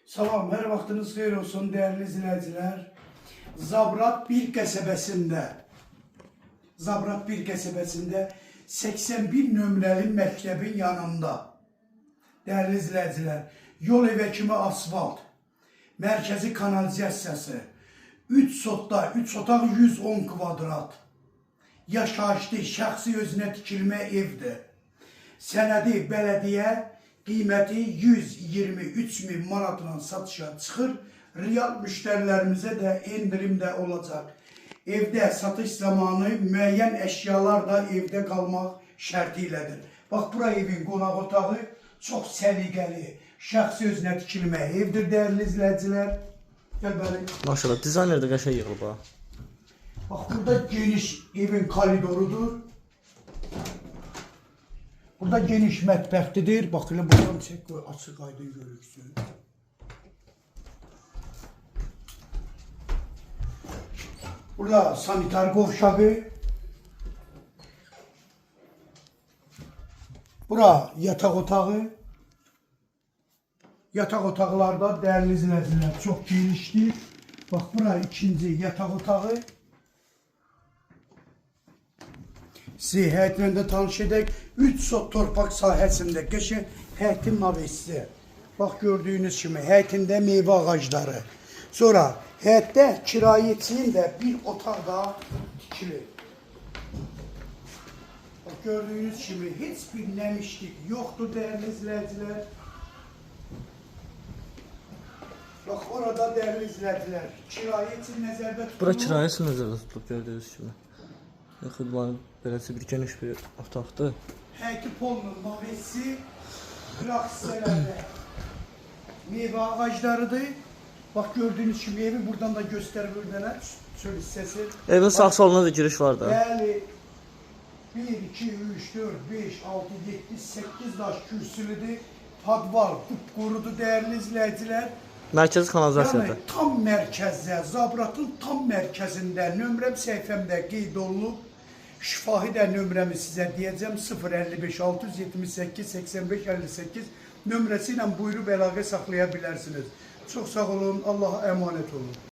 Salam, hər vaxtınız xeyir olsun değerli izləyicilər. Zabrat bir qəsəbəsində 81 nömrəli məktəbin yanında. Değerli izləyicilər, yol evə kimi asfalt, mərkəzi kanalizasiyası, 3 otaq 110 kvadrat, yaşayışlı, şəxsi özünə tikilmə evdir. Sənədi bələdiyyə qiyməti 123.000 manatla satışa çıxır. Real müştərilərimizə də endirim də olacaq. Evdə satış zamanı müəyyən əşyalar da evdə qalmaq şərti ilədir. Bax, bura evin qonaq otağı çox səliqəli, şəxsi özünə tikilmə evdir değerli izləyicilər. Gəl bəli. Maşallah, dizayner də qəşəng yığılıb ha. Bax, burada geniş evin koridorudur. Burada geniş mətbəxlidir. Bax, elə buradan çək, açıq aydın görürsün. Burada sanitar qovşağı. Bura yataq otağı. Yataq otaqlarda değerli izləyicilər çox genişdir. Bax, bura ikinci yataq otağı. Sizi həyətlə də tanış edək. 3 sot torpaq sahəsində qəşəng həyətin navesi. Bax, gördüyünüz kimi həyətində meyvə ağacları. Sonra həyətdə kirayəçinin də bir otaq da tikilir. Bax, gördüyünüz kimi heç bir nəmişlik yoxdur değerli izləyicilər. Bax, orada değerli izləyicilər kirayəçi nəzərdə tutulur. Bura kirayəsi nəzərdə tutulub gördüyünüz kimi. Xidmanın beləsi bir geniş bir otaqdır. Həyəti polunun navesi qıraq hissələrdə meyvə ağaclarıdır. Bax, gördüyünüz kimi evi buradan da göstərib ördənə çöl hissəsi. Evin sağ soluna da giriş var da. Bəli, 1, 2, 3, 4, 5, 6, 7, 8 daş kürsülüdür. Padval, qupqurudur değerli izləyicilər. Mərkəzi kanalizasiyadır. Yəni, tam mərkəzdə, Zabratın tam mərkəzində nömrəm səhifəmdə qeyd olunub. Şifahi də nömrəmi sizə deyəcəm 055 678 85 58 nömrəsi ilə buyurub əlaqə saxlaya bilərsiniz. Çox sağ olun, Allah'a emanet olun.